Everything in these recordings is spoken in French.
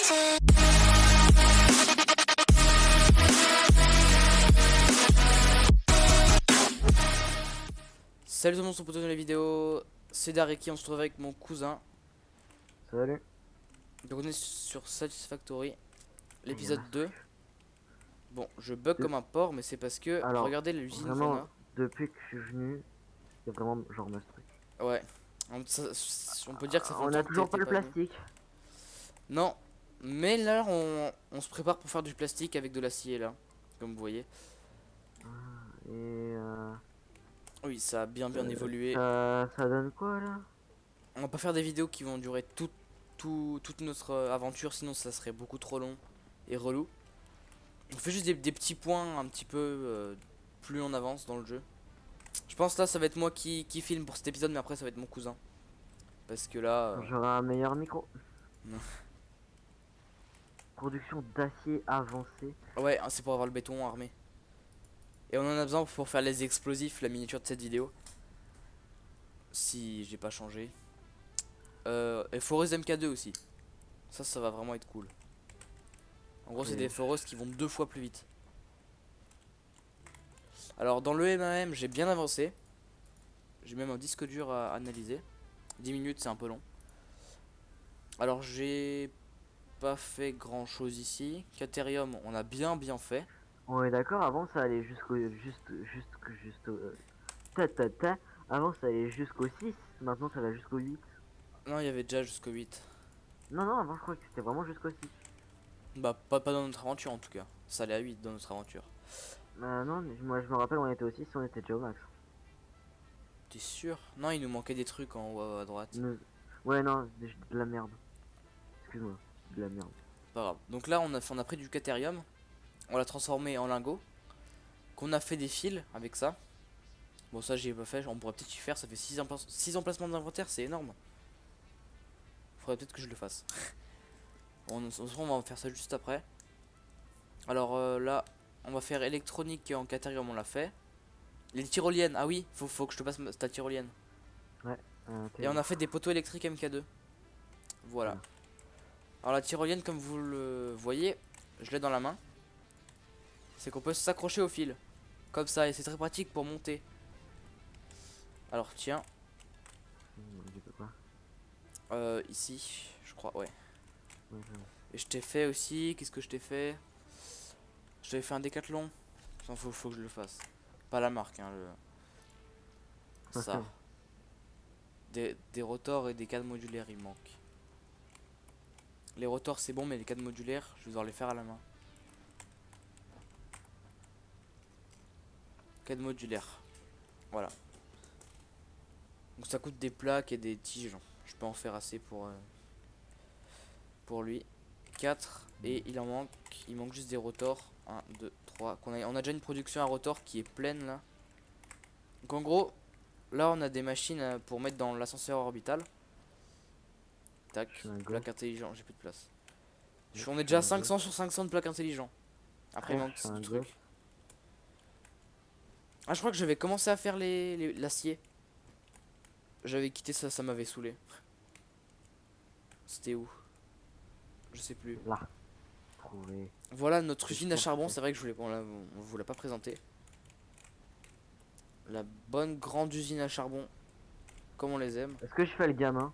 Salut tout le monde, c'est pour la vidéo, c'est Dareki, on se retrouve avec mon cousin. Salut. Donc on est sur Satisfactory, l'épisode 2. Bon, je bug comme un porc, mais c'est parce que, Alors, regardez l'usine qu'on vraiment, a. depuis que je suis venu, c'est vraiment genre notre truc. Ouais, on peut dire que ça fait On longtemps a que toujours pas t'es le pas venu. plastique. Non, mais là on se prépare pour faire du plastique avec de l'acier là, comme vous voyez. Et Oui, ça a bien évolué. ça donne quoi là? On va pas faire des vidéos qui vont durer toute notre aventure, sinon ça serait beaucoup trop long et relou. On fait juste des petits points un petit peu plus on avance dans le jeu. Je pense là ça va être moi qui filme pour cet épisode, mais après ça va être mon cousin. Parce que là... J'aurai un meilleur micro. Non. Production d'acier avancé. Ouais, c'est pour avoir le béton armé. Et on en a besoin pour faire les explosifs, la miniature de cette vidéo. Si j'ai pas changé. Et foreuse MK2 aussi. Ça va vraiment être cool. En gros, c'est des foreuses qui vont 2 fois plus vite. Alors, dans le MAM, j'ai bien avancé. J'ai même un disque dur à analyser. 10 minutes, c'est un peu long. Alors, j'ai pas fait grand chose ici. Caterium, on a bien fait. On est d'accord, avant ça allait jusqu'au. Avant ça allait jusqu'au 6, maintenant ça va jusqu'au 8. Non, il y avait déjà jusqu'au 8. Non, avant je crois que c'était vraiment jusqu'au 6. Bah, pas dans notre aventure en tout cas. Ça allait à 8 dans notre aventure. Non, mais moi je me rappelle, on était au 6, on était déjà au max. T'es sûr? Non, il nous manquait des trucs en haut à droite. Ouais, non, de la merde. Excuse-moi, de la merde. Pas grave. Donc là, on a pris du Caterium. On l'a transformé en lingot. Qu'on a fait des fils avec ça. Bon, ça, j'ai pas fait. On pourrait peut-être y faire. Ça fait 6 emplacements d'inventaire. C'est énorme. Faudrait peut-être que je le fasse. On va faire ça juste après. Alors là, on va faire électronique en Caterium. On l'a fait. Les tyroliennes. Ah oui, faut que je te passe ta tyrolienne. Ouais. Et on a fait des poteaux électriques MK2. Voilà. Alors la tyrolienne, comme vous le voyez, je l'ai dans la main. C'est qu'on peut s'accrocher au fil. Comme ça, et c'est très pratique pour monter. Alors tiens. Ici, je crois, ouais. Et je t'ai fait aussi, qu'est-ce que je t'ai fait? Je t'avais fait un décathlon. Faut que je le fasse. Pas la marque, hein, ça. Des rotors et des cadres modulaires, il manque. Les rotors c'est bon, mais les cadres modulaires, je vais devoir les faire à la main. Cadre modulaire. Voilà. Donc ça coûte des plaques et des tiges. Je peux en faire assez pour lui. 4 et il manque juste des rotors. 1, 2, 3. On a déjà une production à rotor qui est pleine là. Donc en gros, là on a des machines pour mettre dans l'ascenseur orbital. Tac, plaque intelligent, j'ai plus de place. On est déjà à 500 sur 500 de plaques intelligents. Après il manque du truc. Ah, je crois que je vais commencer à faire l'acier. J'avais quitté ça, ça m'avait saoulé. C'était où? Je sais plus. Là. Trouvé. Voilà notre usine à charbon, c'est vrai que on vous l'a pas présenté. La bonne grande usine à charbon, comme on les aime. Est-ce que je fais le gamin?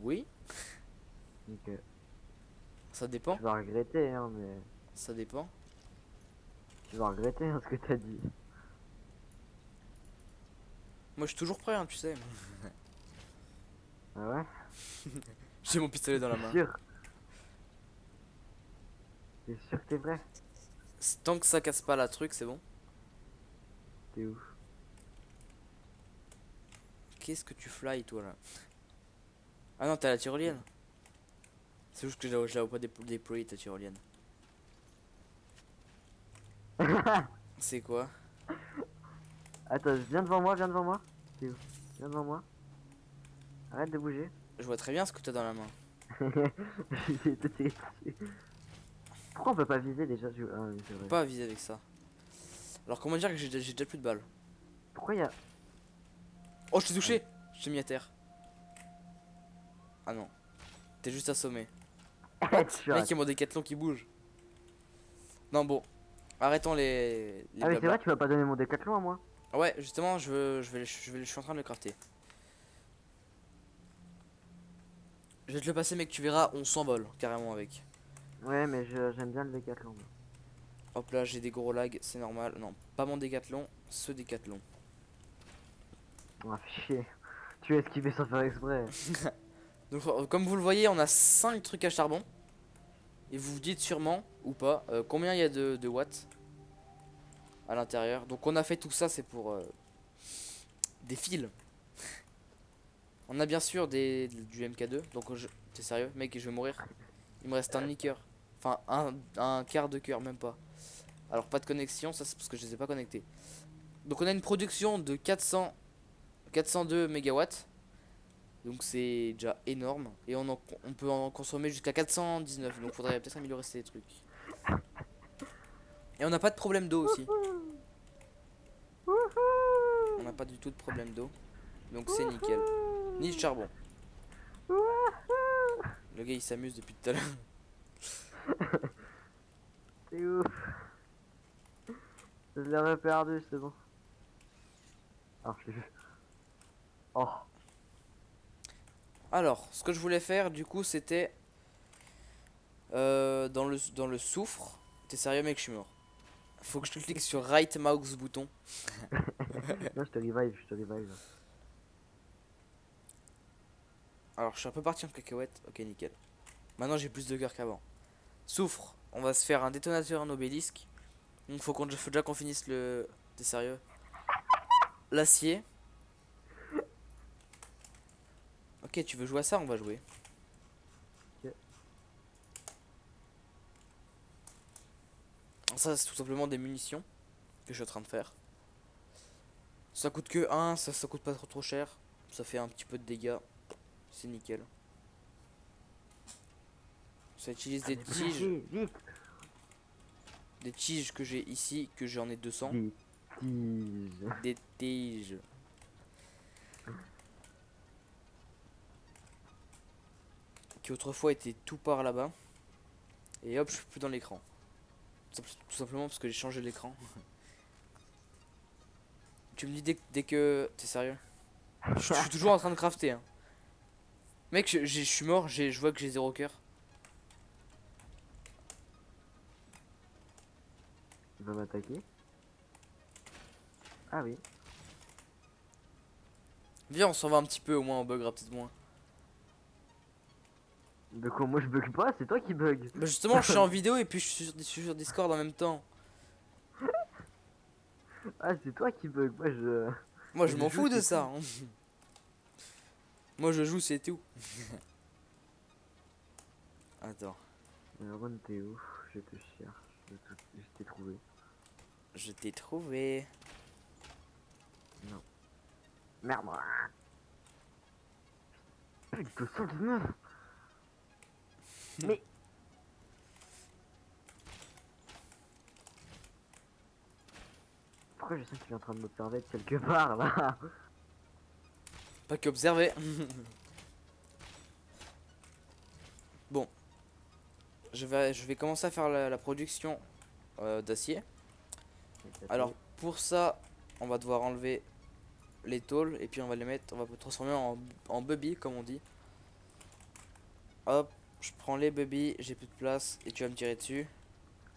Oui. Ok. Ça dépend. Tu vas regretter, hein, mais. Ça dépend. Tu vas regretter hein, ce que t'as dit. Moi je suis toujours prêt, hein, tu sais. Ah ouais? J'ai mon pistolet dans la main. T'es sûr que t'es prêt? Tant que ça casse pas la truc, c'est bon. T'es où? Qu'est-ce que tu fly toi là? Ah non, t'as la tyrolienne. C'est juste que je l'avais pas déployé ta tyrolienne. C'est quoi? Attends, viens devant moi, viens devant moi. T'es où? Viens devant moi. Arrête de bouger. Je vois très bien ce que t'as dans la main. Pourquoi on peut pas viser déjà? Ah, oui, c'est vrai. Pas à viser avec ça. Alors comment dire que j'ai déjà plus de balles? Pourquoi il y a... Oh, je t'ai touché! Je t'ai mis à terre. Ah non. T'es juste assommé. What? Headshot. Mec, il y a mon décathlon qui bouge. Non, bon. Arrêtons les Ah mais c'est vrai, blabla. tu m'as pas donné mon décathlon à moi. Ouais, justement, je suis en train de le crafter. Je vais te le passer, mec, tu verras, on s'envole carrément avec. Ouais, mais j'aime bien le décathlon, moi. Hop là, j'ai des gros lags, c'est normal. Non, pas mon décathlon, ce décathlon. Ah, fais chier. Tu as esquivé sans faire exprès. Donc, comme vous le voyez, on a 5 trucs à charbon. Et vous vous dites sûrement, ou pas, combien il y a de watts à l'intérieur. Donc, on a fait tout ça, c'est pour des fils. On a bien sûr du MK2. Donc, t'es sérieux, mec, je vais mourir. Il me reste un demi-cœur. Enfin, un quart de cœur, même pas. Alors, pas de connexion, ça c'est parce que je les ai pas connectés. Donc, on a une production de 402 mégawatts. Donc, c'est déjà énorme. Et on peut en consommer jusqu'à 419. Donc, faudrait peut-être améliorer ces trucs. Et on n'a pas de problème d'eau aussi. On n'a pas du tout de problème d'eau. Donc, c'est nickel. Ni de charbon. Le gars il s'amuse depuis tout à l'heure. C'est ouf. Je l'avais perdu, c'est bon. Alors, je l'ai vu. Oh. Alors, ce que je voulais faire du coup c'était dans le soufre. T'es sérieux mec, je suis mort. Faut que je clique sur right mouse bouton. Non, je te revive, je te revive. Alors je suis un peu parti en cacahuète. Ok nickel. Maintenant j'ai plus de cœur qu'avant. Soufre, on va se faire un détonateur en obélisque. Donc faut déjà qu'on finisse le... T'es sérieux? L'acier. Ok, tu veux jouer à ça, on va jouer. Ok. Ça c'est tout simplement des munitions que je suis en train de faire. Ça coûte que 1, ça coûte pas trop cher. Ça fait un petit peu de dégâts. C'est nickel. Ça utilise des Allez, tiges. vite. Des tiges que j'ai ici, que j'en ai 200. Des tiges. Des tiges. Qui autrefois étaient tout par là-bas. Et hop, je suis plus dans l'écran. Tout simplement parce que j'ai changé l'écran. Tu me dis dès que... T'es sérieux? Je suis toujours en train de crafter. Hein. Mec, je suis mort, je vois que j'ai 0 cœur. Il va m'attaquer. Ah oui. Viens, on s'en va un petit peu, au moins on buggera peut-être moins. De quoi, moi je bug pas, c'est toi qui bug. Bah justement, je suis en vidéo et puis je suis sur Discord en même temps. Ah, c'est toi qui bug, moi je. Moi, je Je m'en joue, fous de c'est ça. Hein. Moi, je joue, c'est tout. Attends, Ron, t'es où? Je te cherche. Je t'ai trouvé. je t'ai trouvé. Non. Merde. Putain, de sang de meuf. Mais. Pourquoi je sens qu'il est en train de m'observer de quelque part là? Pas qu'observer. Bon, je vais commencer à faire la production d'acier. Alors pour ça, on va devoir enlever les tôles et puis on va les mettre, on va transformer en bubby comme on dit. Hop, je prends les bubby, j'ai plus de place et tu vas me tirer dessus.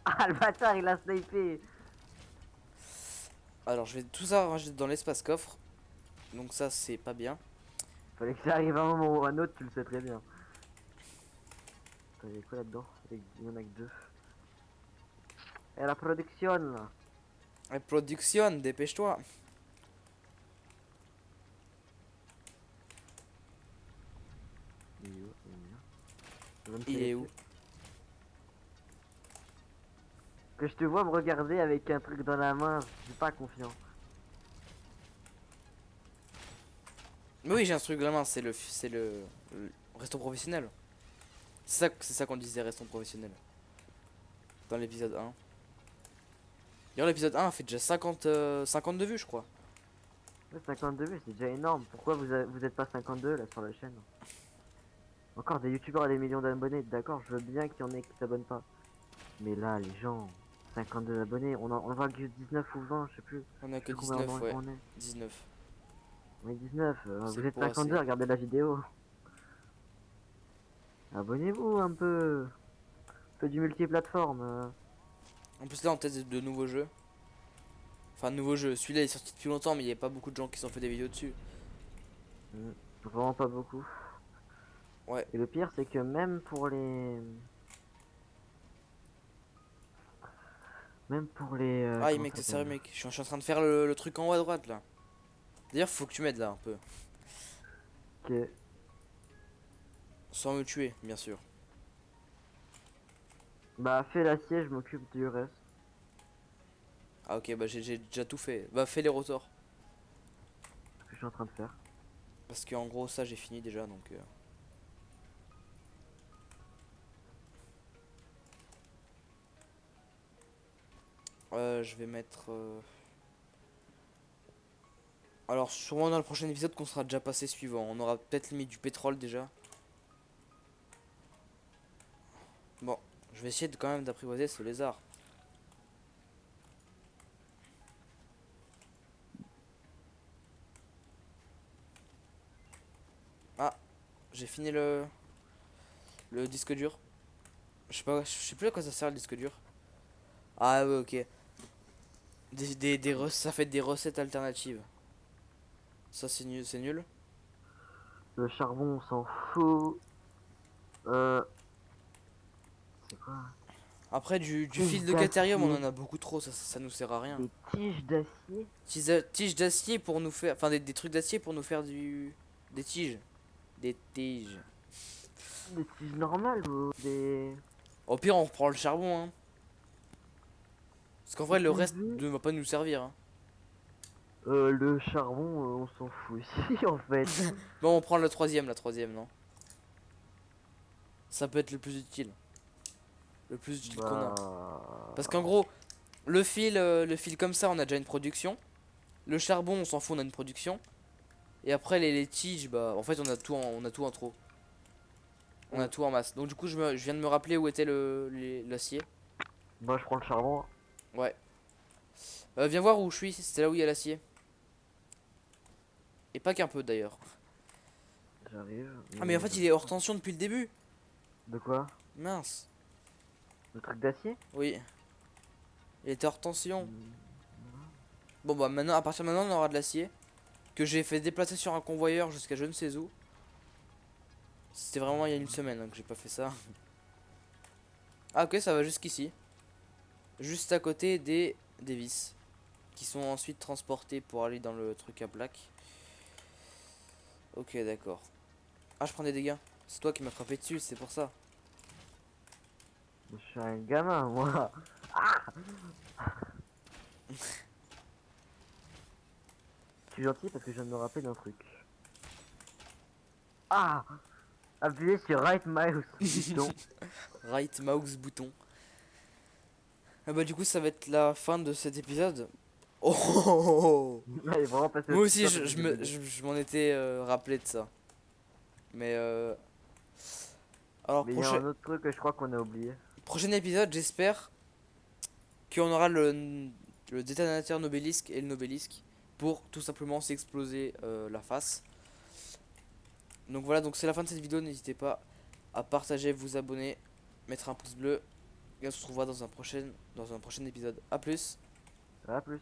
Ah, le bâtard, il a snipé. Alors je vais tout ça ranger dans l'espace coffre. Donc ça c'est pas bien. Fallait que ça arrive à un moment ou à un autre, tu le sais très bien. Attends, il y a quoi là-dedans? Il y en a que deux. Et la production là. Et production, dépêche-toi. Il est où? Il est là. Il est où? Que je te vois me regarder avec un truc dans la main, je suis pas confiant. Mais oui, j'ai un truc dans la main, c'est le resto professionnel. C'est ça qu'on disait, resto professionnel. Dans l'épisode 1. D'ailleurs, l'épisode 1 a fait déjà 52 vues, je crois. Ouais, 52 vues, c'est déjà énorme. Pourquoi vous êtes pas 52 là sur la chaîne? Encore des youtubeurs à des millions d'abonnés, d'accord, je veux bien qu'il y en ait qui s'abonnent pas. Mais là, les gens, 52 abonnés, on voit que 19 ou 20, je sais plus. On a Je que sais plus combien 19, ouais. on est. 19. On est 19, C'est vous êtes pas 52, assez. regardez la vidéo. Abonnez-vous un peu. Un peu du multiplateforme. En plus là on teste de nouveaux jeux. Enfin nouveaux jeux. Celui-là il est sorti depuis longtemps mais il n'y a pas beaucoup de gens qui ont fait des vidéos dessus. Mm, vraiment pas beaucoup. Ouais. Et le pire, c'est que même pour les... Même pour les... Aïe comment mec ça t'es sérieux s'appelle? mec. Je suis en train de faire le truc en haut à droite là. D'ailleurs faut que tu m'aides là un peu. Que... Sans me tuer bien sûr. Bah, fais l'acier, je m'occupe du reste. Ah ok bah j'ai déjà tout fait. Bah fais les rotors. Ce que je suis en train de faire. Parce qu'en gros ça j'ai fini déjà donc je vais mettre alors sûrement dans le prochain épisode qu'on sera déjà passé suivant. On aura peut-être mis du pétrole déjà. Bon, je vais essayer de quand même d'apprivoiser ce lézard. Ah, j'ai fini le disque dur. Je sais plus à quoi ça sert le disque dur. Ah ouais ok. Ça fait des recettes alternatives. Ça c'est nul, c'est nul. Le charbon, on s'en fout. Euh... C'est quoi? Après du Tiges fil de Caterium on d'acier. en a beaucoup trop, ça nous sert à rien. Des tiges d'acier. Tiges d'acier pour nous faire. Enfin des trucs d'acier pour nous faire du. Des tiges. Des tiges. Des tiges normales ou des... Au pire on reprend le charbon hein. Parce qu'en vrai le J'ai reste vu. ne va pas nous servir hein. Le charbon, on s'en fout ici en fait. Bon on prend la troisième non. Ça peut être le plus utile qu'on a. Parce qu'en Bah... gros, le fil comme ça, on a déjà une production. Le charbon, on s'en fout, on a une production. Et après, les tiges, bah, en fait, on a tout en trop. On a tout en masse. Donc, du coup, je viens de me rappeler où était l'acier. Moi je prends le charbon. Ouais. Viens voir où je suis, c'était là où il y a l'acier. Et pas qu'un peu d'ailleurs. J'arrive. Ah, mais en fait, il est hors tension depuis le début. De quoi? Mince. Le truc d'acier? Oui, il était hors tension. Hmm. Bon, bah, maintenant, à partir de maintenant, on aura de l'acier. Que j'ai fait déplacer sur un convoyeur jusqu'à je ne sais où. C'était vraiment il y a une semaine hein, que j'ai pas fait ça. Ah, ok, ça va jusqu'ici. Juste à côté des vis qui sont ensuite transportés pour aller dans le truc à plaque. Ok, d'accord. Ah, je prends des dégâts. C'est toi qui m'as frappé dessus, c'est pour ça. Je suis un gamin, moi. Je suis gentil parce que je viens de me rappeler d'un truc. Ah! Appuyez sur right mouse bouton. Right mouse bouton. Ah bah du coup ça va être la fin de cet épisode. Oh, oh, oh, oh. Il est vraiment passé Moi au-dessus de aussi toi parce que j'ai bugué. je m'en étais rappelé de ça. Mais alors Mais il y a un autre truc que je crois qu'on a oublié. prochain épisode j'espère qu'on aura le détonateur Nobelisque et le Nobelisque pour tout simplement s'exploser la face. Donc voilà, donc c'est la fin de cette vidéo, n'hésitez pas à partager, vous abonner, mettre un pouce bleu et on se retrouvera dans un prochain épisode. A plus. À plus.